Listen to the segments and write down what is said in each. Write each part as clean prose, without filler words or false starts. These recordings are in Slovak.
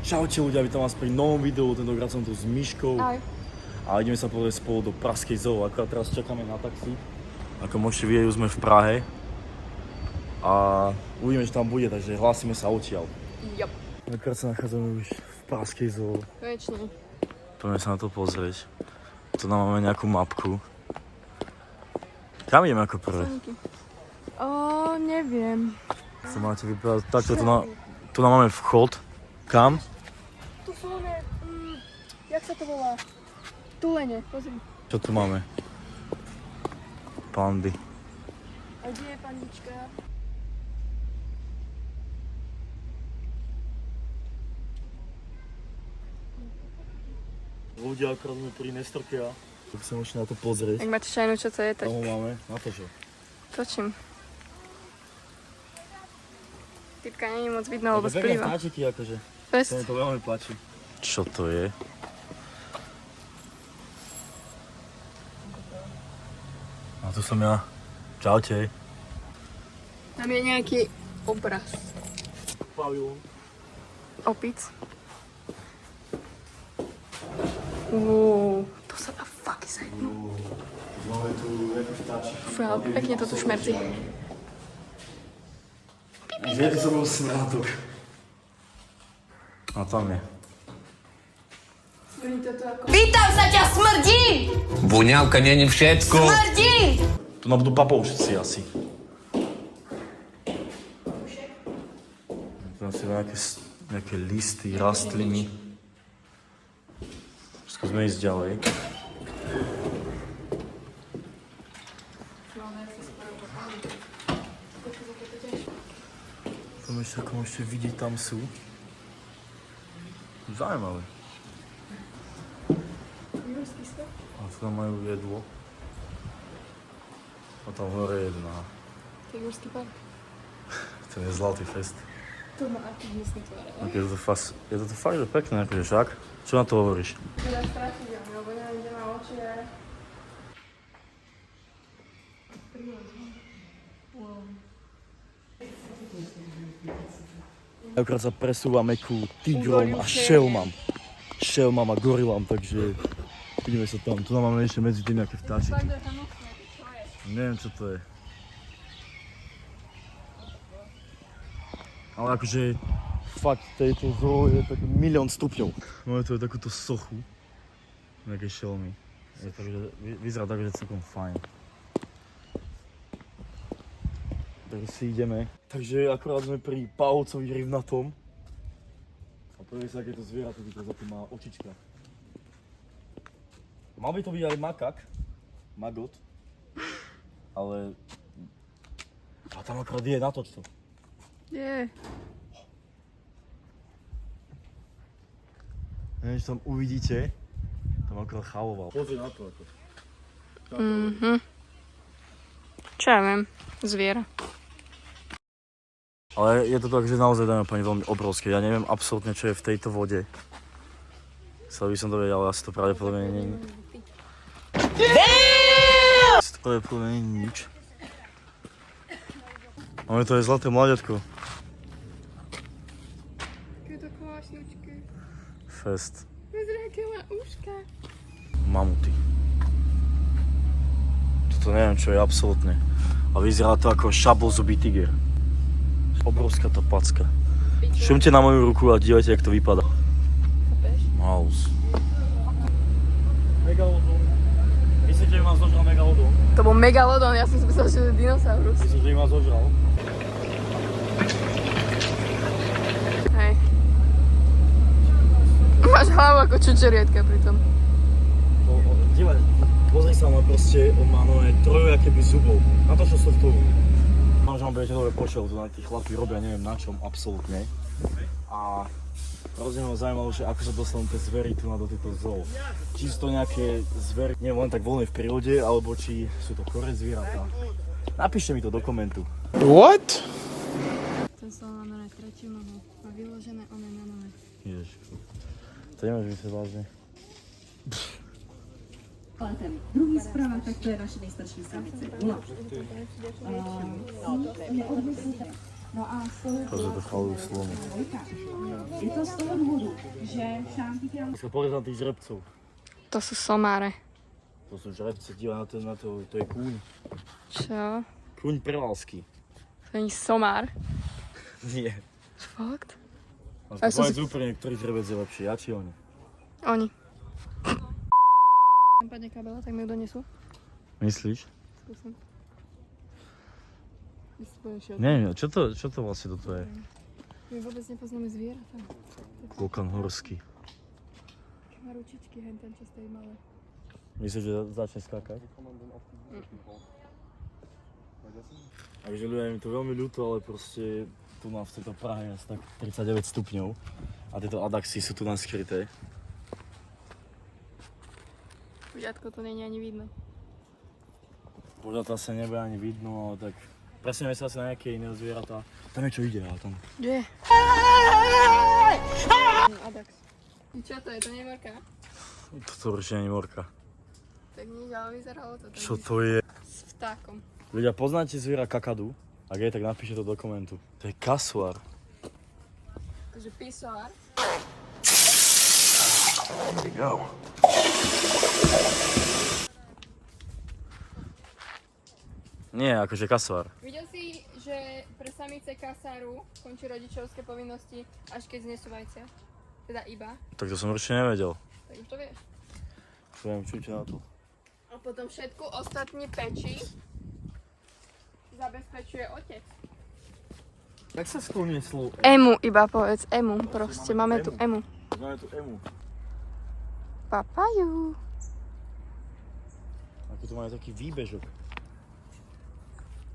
Čaute ľudia, vítam vás pri novom videu, tentokrát som tu s Myškou. Ahoj. A ideme sa pozrieť spolu do Pražskej zoo, akorát teraz čakáme na taxi. Ako môžete vidieť, už sme v Prahe. A uvidíme, že tam bude, takže hlásime sa odtiaľ. Jop. Akorát sa nachádzame už v Pražskej zoo. Konečne. Poďme sa na to pozrieť. Tu nám máme nejakú mapku. Kam ideme ako prvé? Neviem. Co máte vypadať? Takto tu nám máme vchod. Kam? Tu sú one, jak sa to volá? Tulene, pozri. Čo tu máme? Pandy. A kde je pandička? Ľudia, akorát sme pri Nestorkea. Tak sa môžete na to pozrieť. Ak máte šajnu, čo to je, tak Tam ho máme, na to čo? točím. Typka nie je moc vidno, lebo splýva. Vtáčiky akože. Fest. To mi to veľmi páči. Čo to je? A tu som ja. Čaute. Tam je nejaký obraz. Pavilón. Opic. To sa dá fakt zajednú. Máme tu nejaké vtáčiky. Fú, ale pekne to tu šmerci. Kde to bol snátok? A tam je. Vítam sa ťa, smrdí! Voňavka není všetko. Smrdí! Tu nám budú papoušci asi. Tu asi nejaké listy, rastliny. Skúsme ísť ďalej. Tam ešte, ako môžete vidieť, tam sú. Zaujímavé. A tu tam majú jedlo. A tam hore je jedna. To je Jurský park. To je zlatý fest. To má aký hnusný tvár. Je to fakt že pekné, akože však. Čo na to hovoríš? Teda strašidelné, lebo neviem, kde má oči a... Akorát sa presúvame ku tigrom a šelmam. Šelmam a gorilám, takže ideme sa tam. Tu máme ešte medzi tým nejaké vtáčiky. Neviem, čo to je. Ale akože fakt tejto zoo je tak 1 000 000 stupňov. Máme tu aj takúto sochu. Nejaké šelmy. Vyzerá tak, že celkom fajn. Takže si ideme. Takže akorát sme pri pavúcovi rivnatom. A pozri sa, aké to zvieratko, za tým má očička. Mal by to byť aj makak. Magot. Ale... A tam akorát je, natoč to. Je. Neviem, tam uvidíte. Tam akorát chavoval. Pozri na to ako. Čo ja viem? Zviera. Ale je to tak, že naozaj dáme pani veľmi obrovské. Ja neviem absolútne, čo je v tejto vode. Chcel by som to vedieť, ale asi to pravdepodobne nie je. Asi to pravdepodobne nie je nič. Máme to aj zlaté mláďatko. Je to kvásničky. Fest. Pozri, aké má uška. Mamuty. Toto neviem, čo je absolútne. A vyzerá to ako šablozubý tiger. Obrovská tá packa. Šumte na moju ruku a dívajte, jak to vypadá. Mouse. Megalodon. Myslíte, že ma zožral megalodon? To bol megalodon, ja som si myslel, že to je dinosaurus. Myslím, že ma zožral. Hej. Máš hlavu ako čučerietka pritom. Dívaj, pozri sa, ale proste on má nové trojaké by zubov. Na to, čo som tu. Mám, že vám budete dobre počul, tu na tí chlapi robia, neviem na čom, absolútne. A hrozne ma zaujímalo, že ako sa dostanú tie zvery tu do tejto zoo. Či sú to nejaké zvery, neviem, len tak voľné v prírode, alebo či sú to choré zvieratá. Napíšte mi to do komentu. What? Ten slon má nové tretiu nohu. Má vyložené one na nové. Ježišku. To nemáš vysieť vážne. Ale ten druhý správa, tak to je naše nejstarší samice. No. No a z toho Proste to chalujú slomy. je to z toho důvodu, že šánky Sa pozrieť na tých žrebcov. To sú somáre. To sú žrebce, díva na to je kúň. Čo? Kúň prevalský. To nie somár. Nie. Fakt? A povedz úplne, ktorý žrebec je lepší, ja či oni? Oni. Tam padne kabela, tak mi ju donesú. Myslíš? Skúsim. Neviem, čo to vlastne toto je? My vôbec nepoznáme zvieratá. Vulkan horský. Má ručičky, hen ten, čo stojí malé. Myslíš, že začne skákať? Takže ľudia, je mi to veľmi ľúto, ale proste tu v tejto Prahe je asi tak 39 stupňov a tieto Adaxy sú tu nám skryté. Poďatko to není ani vidno. Poďatá sa nebude ani vidno, ale tak presneme sa asi na nejaké iné zvieratá. Tam je čo ide, ale tam. Kde? Adax. Čo to je? To nie je morka? Toto určite nie je morka. Tak nič, ale vyzeralo to tak. Čo to je? S vtákom. Ľudia, poznáte zviera kakadu? Ak je, tak napíšte to do komentu. To je kasuár. Takže pisoár. There you go. Nie, akože kasuár. Videl si, že pre samice kasáru končí rodičovské povinnosti, až keď znesú vajcia? Teda iba. Tak to som určite nevedel. Tak už to vieš. Viem, čujte na to. A potom všetku ostatní peči zabezpečuje otec. Jak sa skloní slovo Emu iba povedz, emu, proste, máme tu emu. Máme tu emu. Papaju. Ako tu máme taký výbežok.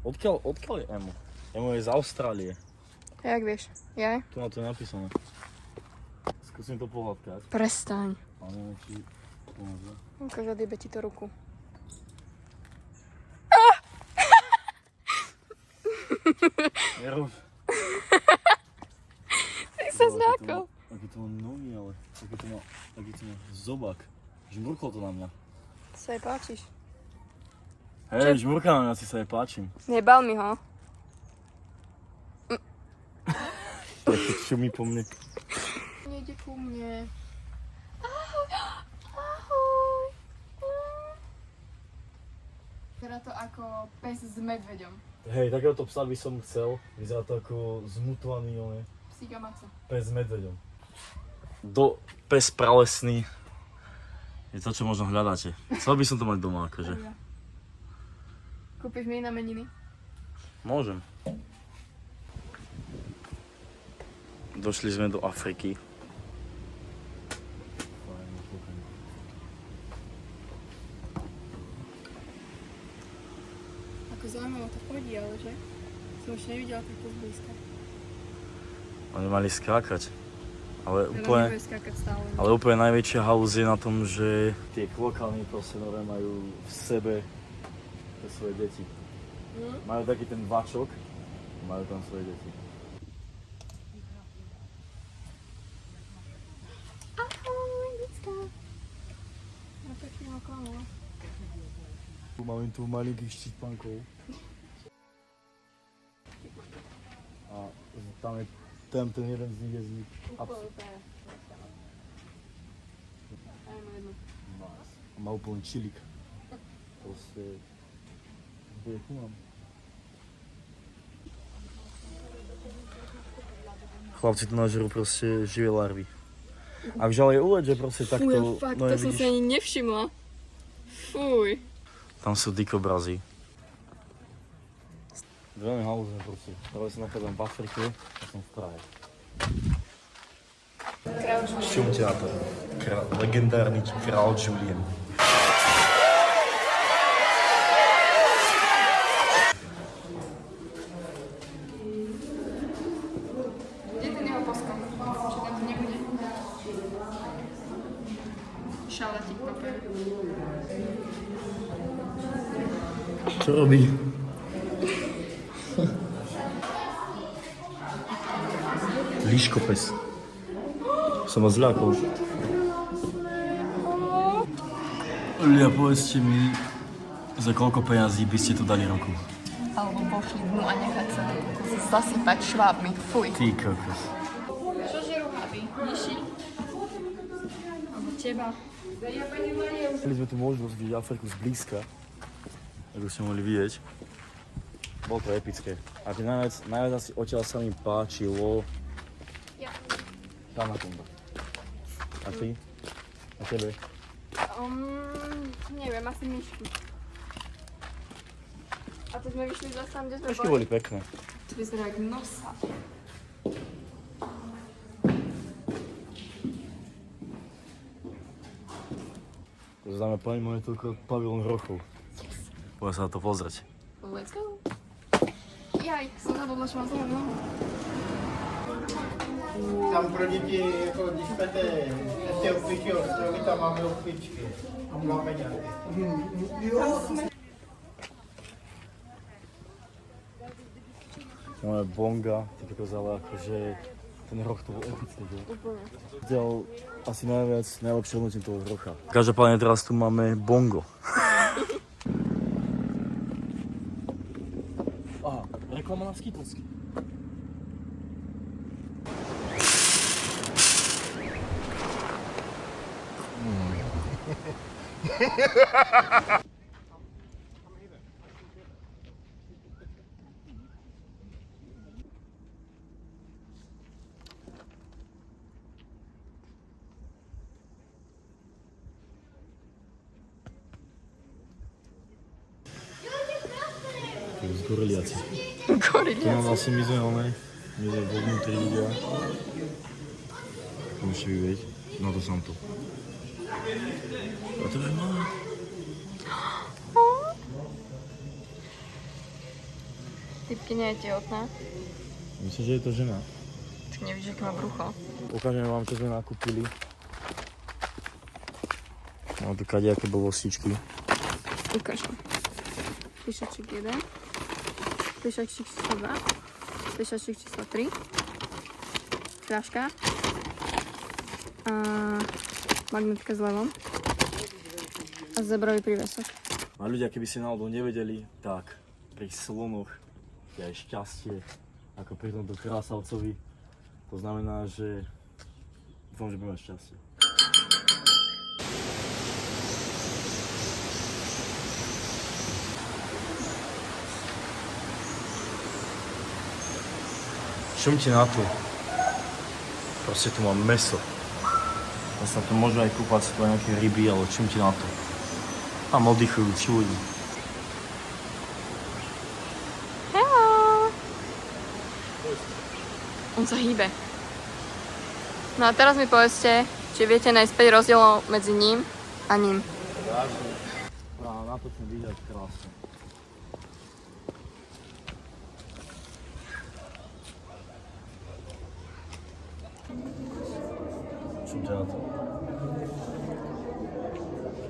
Odkiaľ je emu? Emu je z Austrálie. Jak vieš? Ja? Tu na to je napísané. Skúsim to pohľadkať. Prestaň. Ale neviem, či pomôže. Ukáž, odjebe ti to ruku. Nerob. Ty sa zľakol. Aký to má nohy, ale taký to má zobák. Žmurkol to na mňa. Sa jej páčiš. Hej, žmurka na mňa, si sa jej páčim. Nebal mi ho. Tak to šumí po mne. Nejde ku mne. Ahoj. Ahoj. Vyzerá to ako pes s medveďom. Hej, takéhoto psa by som chcel. Vyzerá to ako zmutovaný, Psíka maca. pes s medveďom. Pes pralesný je to, čo možno hľadáte. Chcel by som to mať doma, akože. Kúpiš mi na meniny? Môžem. Došli sme do Afriky. Ako zaujímavé to chodí, ale že? Som už nevidela takto zblízka. Oni mali skákať. Ale Nebude skákať stále. Ale úplne najväčšia halúz je na tom, že tie klokány proste nové majú v sebe tie svoje deti. Majú taký ten vačok a majú tam svoje deti. Ahoj, ľudská. Ja pekne okolo. Tu máme tu malinkých štítpankov. A tam je ten jeden z nich je z nich. Má úplný čilík. Proste... Bude chumám. Chlapci tu nažerú proste živé larvy. Ak žal je uleť, že proste takto... Fuj, fakt, to som si ani nevšimla. Fuj. Tam sú dikobrazy. Veľmi halúzne proste. Práve sa nachádzam v Afrike a som v Prahe. Šťumte na to. Legendárny král Julien. Kde je ten jeho poskok? Či tam to nebude? Šalatík papéru. Čo robí? Líškopes. Som vás zľakol. Ľudia, povedzte mi, za koľko peňazí by ste tu dali ruku? Alebo vošli dnu a nechať sa zasypať švábmi. Fuj. Ty kokos. Čo žerú haby? Myši? Alebo teba? Mali sme tu možnosť vidieť Afriku zblízka, ako ste mohli vidieť. Bolo to epické. A najviac asi odtiaľ sa mi páčilo Ja. tam na tomto. A ty? A tebe? Neviem, asi myšky. A to sme vyšli zase tam, kde sme Myšky boli pekné. To vyzerá jak nosa. Zdáme pani, máme toľko pavilón hrochov. Poďme sa na to pozrieť. Let's go. Jaj, som zabudla, že mám za nohu. Tam pro děti, jako když chcete ještě opičky ostrovy, tam máme opičky. A máme nějaké. Máme bonga, ty kokos, ale akože ten hroch to bol epický. Úplne. Videl asi najlepšie hodnotenie toho hrocha. Každopádne teraz tu máme bongo. Aha, reklama na Skitlsky. Z goriliaci. Tu mám vlastne my sme vo vnútri vidia. To musíte vidieť. No to som tu. A to je malé. Typky nie je tehotná. Myslím, že je to žena. Tak nevidíš, aké má brucho. Ukážeme vám, čo sme nakúpili. Mám tu kadejaké blbostičky. Ukáž. Píšačík 1. Píšačík číslo 2. Píšačík číslo 3. Fľaška. A magnetka s levom. A zebrový prívesok. A ľudia, keby si náhodou nevedeli, tak pri slonoch je aj šťastie, ako pri tomto krásavcovi. To znamená, že dúfam, že budeme mať šťastie. Šumte na to. Proste tu mám mäso. Sa tu môžu aj kúpať tu aj nejaké ryby, ale čumte na to. Tam oddychujú, čujú. On sa hýbe. No a teraz mi povedzte, či viete nájsť 5 rozdielov medzi ním a ním. A na to chcem vidieť krásne. Čumte na to.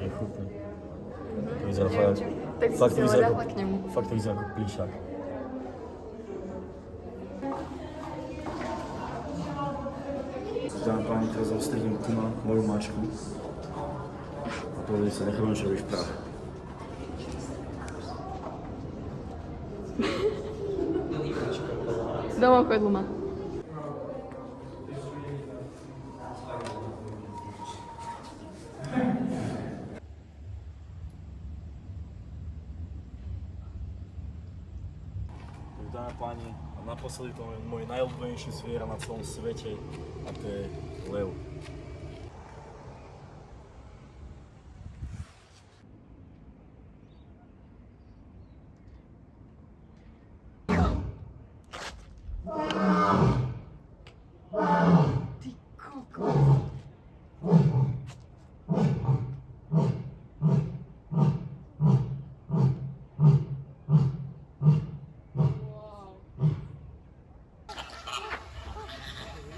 Je chutné. To vyzerá fakt. Tak si Fakt to si ho vyzerá ľahla k nemu. Fakt to vyzerá ako plíšak. Dáme páni, teraz zastrihnem tu na moju mačku. A pozri sa, nechávam, čo robíš práve. Domov chodlu ma. Dáme páni, a naposledy to je moje najobľúbenejšie zviera na celom svete a to je lev.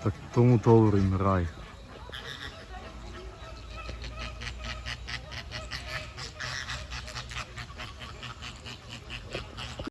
Tak tomuto hovorím raj.